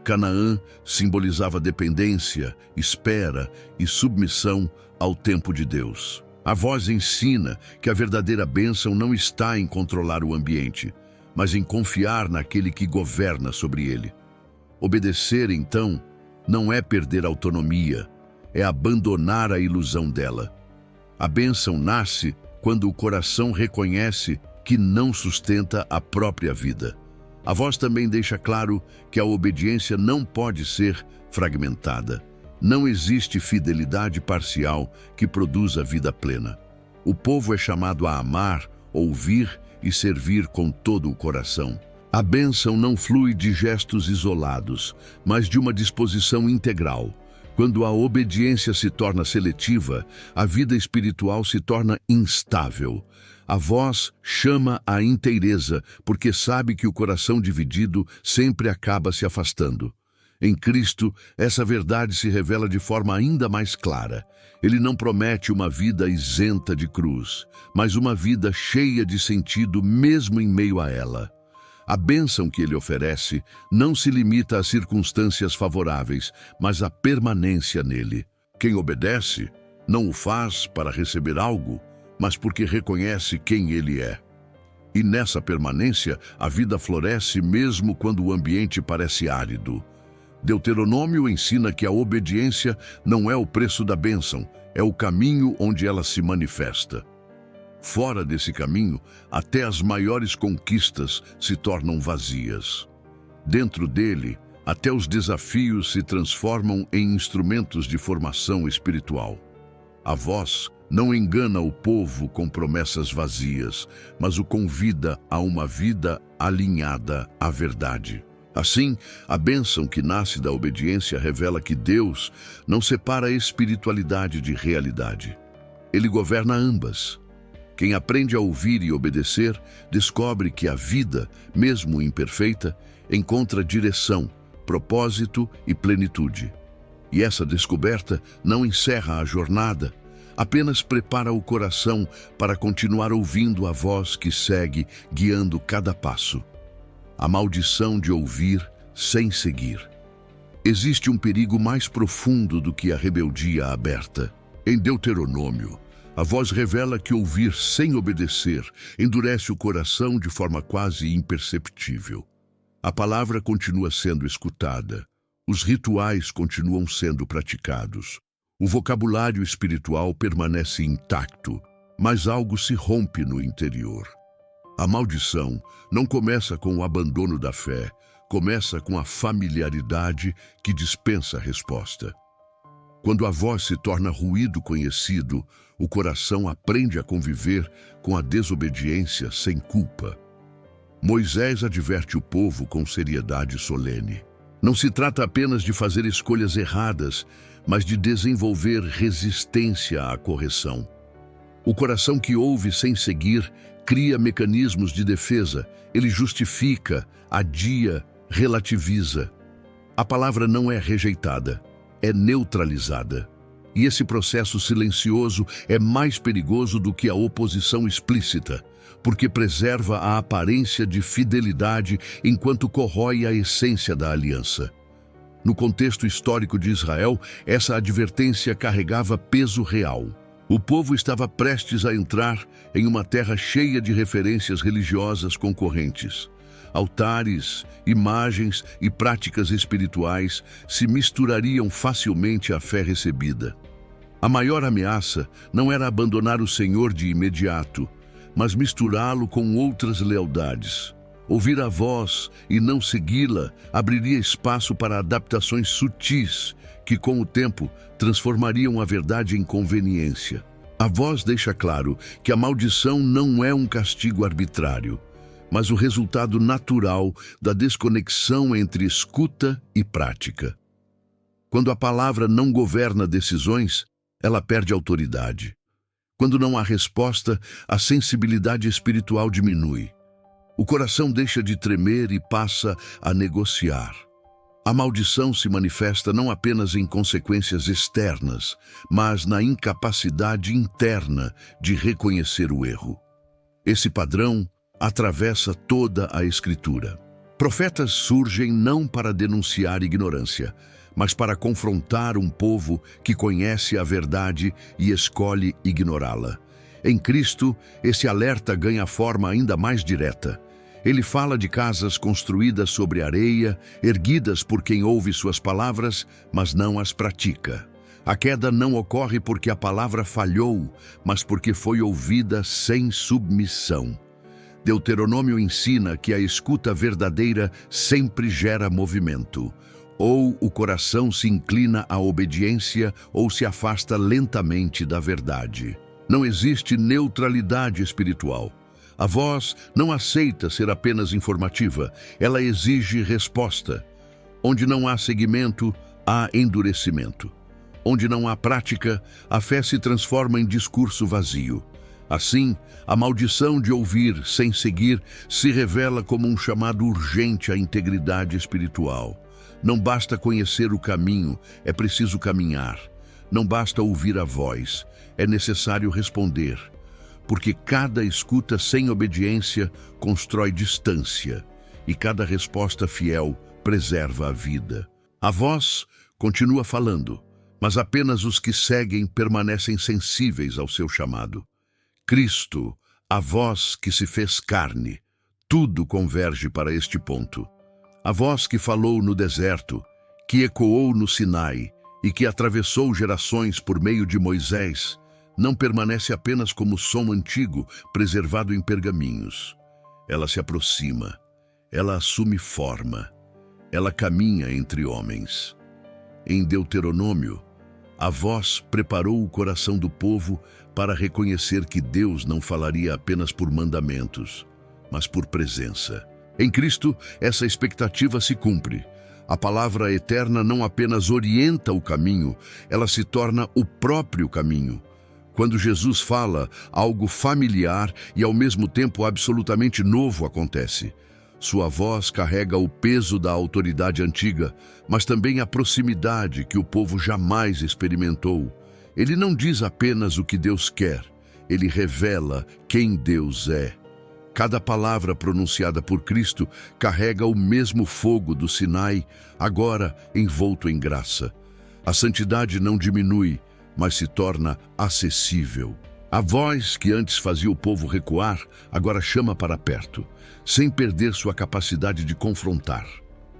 Canaã simbolizava dependência, espera e submissão ao tempo de Deus. A voz ensina que a verdadeira bênção não está em controlar o ambiente, mas em confiar naquele que governa sobre ele. Obedecer, então, não é perder autonomia, é abandonar a ilusão dela. A bênção nasce quando o coração reconhece que não sustenta a própria vida. A voz também deixa claro que a obediência não pode ser fragmentada. Não existe fidelidade parcial que produza vida plena. O povo é chamado a amar, ouvir e servir com todo o coração. A bênção não flui de gestos isolados, mas de uma disposição integral. Quando a obediência se torna seletiva, a vida espiritual se torna instável. A voz chama a inteireza, porque sabe que o coração dividido sempre acaba se afastando. Em Cristo, essa verdade se revela de forma ainda mais clara. Ele não promete uma vida isenta de cruz, mas uma vida cheia de sentido mesmo em meio a ela. A bênção que ele oferece não se limita às circunstâncias favoráveis, mas à permanência nele. Quem obedece não o faz para receber algo, mas porque reconhece quem ele é. E nessa permanência, a vida floresce mesmo quando o ambiente parece árido. Deuteronômio ensina que a obediência não é o preço da bênção, é o caminho onde ela se manifesta. Fora desse caminho, até as maiores conquistas se tornam vazias. Dentro dele, até os desafios se transformam em instrumentos de formação espiritual. A voz não engana o povo com promessas vazias, mas o convida a uma vida alinhada à verdade. Assim, a bênção que nasce da obediência revela que Deus não separa a espiritualidade de realidade. Ele governa ambas. Quem aprende a ouvir e obedecer, descobre que a vida, mesmo imperfeita, encontra direção, propósito e plenitude. E essa descoberta não encerra a jornada, apenas prepara o coração para continuar ouvindo a voz que segue, guiando cada passo. A maldição de ouvir sem seguir. Existe um perigo mais profundo do que a rebeldia aberta. Em Deuteronômio, a voz revela que ouvir sem obedecer endurece o coração de forma quase imperceptível. A palavra continua sendo escutada, os rituais continuam sendo praticados, o vocabulário espiritual permanece intacto, mas algo se rompe no interior. A maldição não começa com o abandono da fé, começa com a familiaridade que dispensa a resposta. Quando a voz se torna ruído conhecido, o coração aprende a conviver com a desobediência sem culpa. Moisés adverte o povo com seriedade solene. Não se trata apenas de fazer escolhas erradas, mas de desenvolver resistência à correção. O coração que ouve sem seguir cria mecanismos de defesa. Ele justifica, adia, relativiza. A palavra não é rejeitada, é neutralizada. E esse processo silencioso é mais perigoso do que a oposição explícita, porque preserva a aparência de fidelidade enquanto corrói a essência da aliança. No contexto histórico de Israel, essa advertência carregava peso real. O povo estava prestes a entrar em uma terra cheia de referências religiosas concorrentes. Altares, imagens e práticas espirituais se misturariam facilmente à fé recebida. A maior ameaça não era abandonar o Senhor de imediato, mas misturá-lo com outras lealdades. Ouvir a voz e não segui-la abriria espaço para adaptações sutis que, com o tempo, transformariam a verdade em conveniência. A voz deixa claro que a maldição não é um castigo arbitrário, mas o resultado natural da desconexão entre escuta e prática. Quando a palavra não governa decisões, ela perde autoridade. Quando não há resposta, a sensibilidade espiritual diminui. O coração deixa de tremer e passa a negociar. A maldição se manifesta não apenas em consequências externas, mas na incapacidade interna de reconhecer o erro. Esse padrão atravessa toda a Escritura. Profetas surgem não para denunciar ignorância, mas para confrontar um povo que conhece a verdade e escolhe ignorá-la. Em Cristo, esse alerta ganha forma ainda mais direta. Ele fala de casas construídas sobre areia, erguidas por quem ouve suas palavras, mas não as pratica. A queda não ocorre porque a palavra falhou, mas porque foi ouvida sem submissão. Deuteronômio ensina que a escuta verdadeira sempre gera movimento. Ou o coração se inclina à obediência ou se afasta lentamente da verdade. Não existe neutralidade espiritual. A voz não aceita ser apenas informativa, ela exige resposta. Onde não há seguimento, há endurecimento. Onde não há prática, a fé se transforma em discurso vazio. Assim, a maldição de ouvir sem seguir se revela como um chamado urgente à integridade espiritual. Não basta conhecer o caminho, é preciso caminhar. Não basta ouvir a voz, é necessário responder. Porque cada escuta sem obediência constrói distância, e cada resposta fiel preserva a vida. A voz continua falando, mas apenas os que seguem permanecem sensíveis ao seu chamado. Cristo, a voz que se fez carne, tudo converge para este ponto. A voz que falou no deserto, que ecoou no Sinai e que atravessou gerações por meio de Moisés, não permanece apenas como som antigo preservado em pergaminhos. Ela se aproxima, ela assume forma, ela caminha entre homens. Em Deuteronômio, a voz preparou o coração do povo para reconhecer que Deus não falaria apenas por mandamentos, mas por presença. Em Cristo, essa expectativa se cumpre. A palavra eterna não apenas orienta o caminho, ela se torna o próprio caminho. Quando Jesus fala, algo familiar e ao mesmo tempo absolutamente novo acontece. Sua voz carrega o peso da autoridade antiga, mas também a proximidade que o povo jamais experimentou. Ele não diz apenas o que Deus quer, ele revela quem Deus é. Cada palavra pronunciada por Cristo carrega o mesmo fogo do Sinai, agora envolto em graça. A santidade não diminui, mas se torna acessível. A voz que antes fazia o povo recuar, agora chama para perto, sem perder sua capacidade de confrontar.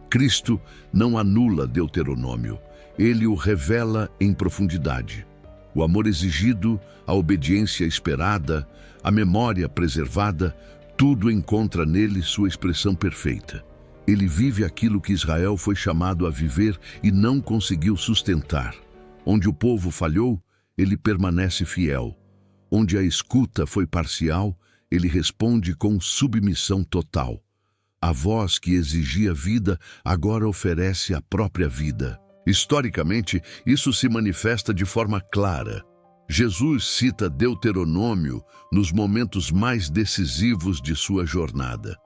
Cristo não anula Deuteronômio, ele o revela em profundidade. O amor exigido, a obediência esperada, a memória preservada, tudo encontra nele sua expressão perfeita. Ele vive aquilo que Israel foi chamado a viver e não conseguiu sustentar. Onde o povo falhou, ele permanece fiel. Onde a escuta foi parcial, ele responde com submissão total. A voz que exigia vida agora oferece a própria vida. Historicamente, isso se manifesta de forma clara. Jesus cita Deuteronômio nos momentos mais decisivos de sua jornada.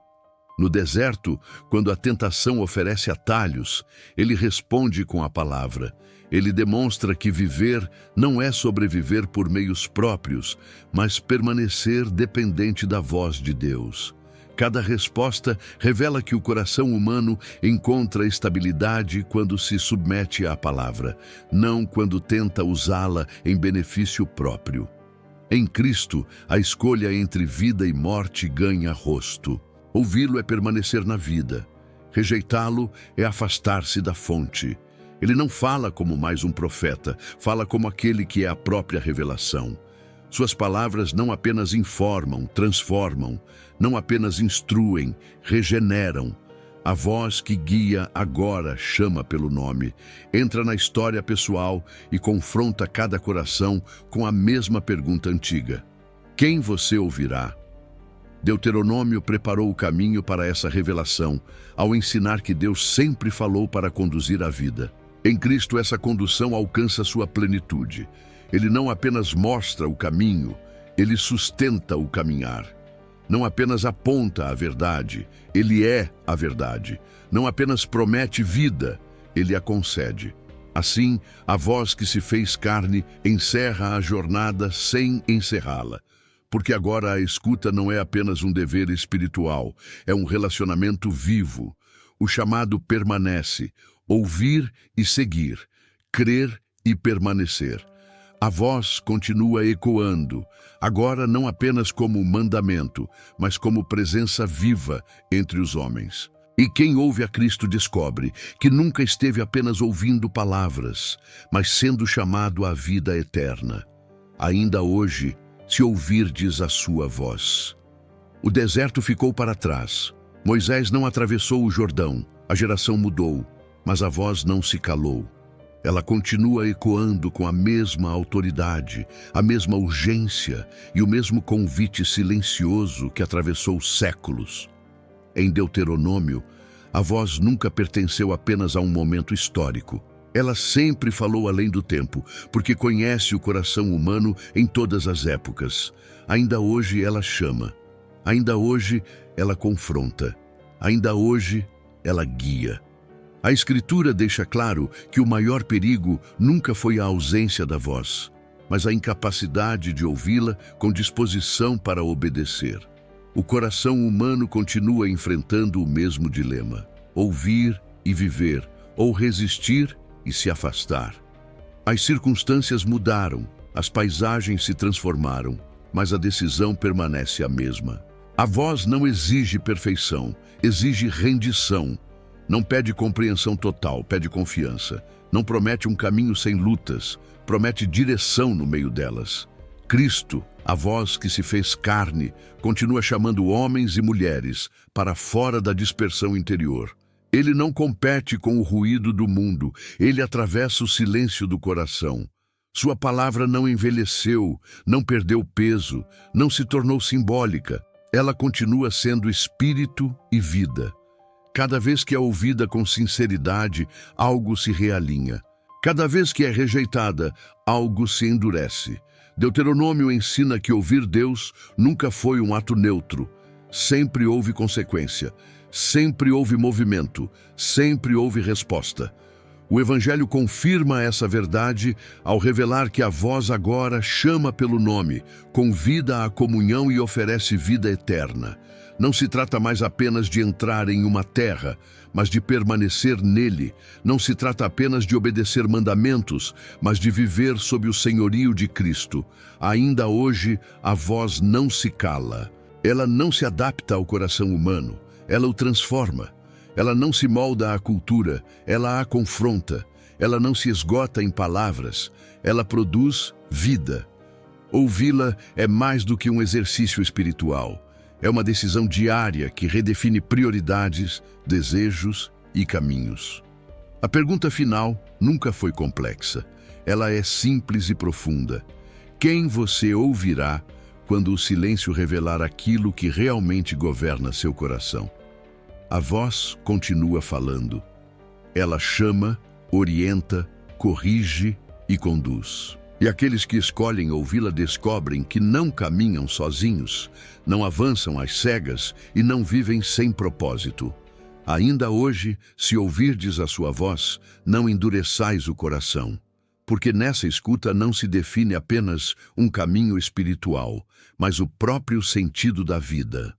No deserto, quando a tentação oferece atalhos, ele responde com a palavra. Ele demonstra que viver não é sobreviver por meios próprios, mas permanecer dependente da voz de Deus. Cada resposta revela que o coração humano encontra estabilidade quando se submete à palavra, não quando tenta usá-la em benefício próprio. Em Cristo, a escolha entre vida e morte ganha rosto. Ouvi-lo é permanecer na vida. Rejeitá-lo é afastar-se da fonte. Ele não fala como mais um profeta, fala como aquele que é a própria revelação. Suas palavras não apenas informam, transformam, não apenas instruem, regeneram. A voz que guia agora chama pelo nome, entra na história pessoal e confronta cada coração com a mesma pergunta antiga: quem você ouvirá? Deuteronômio preparou o caminho para essa revelação, ao ensinar que Deus sempre falou para conduzir a vida. Em Cristo, essa condução alcança sua plenitude. Ele não apenas mostra o caminho, ele sustenta o caminhar. Não apenas aponta a verdade, ele é a verdade. Não apenas promete vida, ele a concede. Assim, a voz que se fez carne encerra a jornada sem encerrá-la. Porque agora a escuta não é apenas um dever espiritual, é um relacionamento vivo. O chamado permanece, ouvir e seguir, crer e permanecer. A voz continua ecoando, agora não apenas como mandamento, mas como presença viva entre os homens. E quem ouve a Cristo descobre que nunca esteve apenas ouvindo palavras, mas sendo chamado à vida eterna. Ainda hoje, se ouvirdes a sua voz. O deserto ficou para trás. Moisés não atravessou o Jordão. A geração mudou. Mas a voz não se calou. Ela continua ecoando com a mesma autoridade, a mesma urgência e o mesmo convite silencioso que atravessou séculos. Em Deuteronômio, a voz nunca pertenceu apenas a um momento histórico. Ela sempre falou além do tempo, porque conhece o coração humano em todas as épocas. Ainda hoje ela chama. Ainda hoje ela confronta. Ainda hoje ela guia. A Escritura deixa claro que o maior perigo nunca foi a ausência da voz, mas a incapacidade de ouvi-la com disposição para obedecer. O coração humano continua enfrentando o mesmo dilema: ouvir e viver, ou resistir e se afastar. As circunstâncias mudaram, as paisagens se transformaram, mas a decisão permanece a mesma. A voz não exige perfeição, exige rendição. Não pede compreensão total, pede confiança. Não promete um caminho sem lutas, promete direção no meio delas. Cristo, a voz que se fez carne, continua chamando homens e mulheres para fora da dispersão interior. Ele não compete com o ruído do mundo, ele atravessa o silêncio do coração. Sua palavra não envelheceu, não perdeu peso, não se tornou simbólica. Ela continua sendo espírito e vida. Cada vez que é ouvida com sinceridade, algo se realinha. Cada vez que é rejeitada, algo se endurece. Deuteronômio ensina que ouvir Deus nunca foi um ato neutro. Sempre houve consequência, sempre houve movimento, sempre houve resposta. O Evangelho confirma essa verdade ao revelar que a voz agora chama pelo nome, convida à comunhão e oferece vida eterna. Não se trata mais apenas de entrar em uma terra, mas de permanecer nele. Não se trata apenas de obedecer mandamentos, mas de viver sob o senhorio de Cristo. Ainda hoje, a voz não se cala. Ela não se adapta ao coração humano, ela o transforma. Ela não se molda à cultura, ela a confronta. Ela não se esgota em palavras, ela produz vida. Ouvi-la é mais do que um exercício espiritual. É uma decisão diária que redefine prioridades, desejos e caminhos. A pergunta final nunca foi complexa. Ela é simples e profunda. Quem você ouvirá quando o silêncio revelar aquilo que realmente governa seu coração? A voz continua falando. Ela chama, orienta, corrige e conduz. E aqueles que escolhem ouvi-la descobrem que não caminham sozinhos, não avançam às cegas e não vivem sem propósito. Ainda hoje, se ouvirdes a sua voz, não endureçais o coração, porque nessa escuta não se define apenas um caminho espiritual, mas o próprio sentido da vida.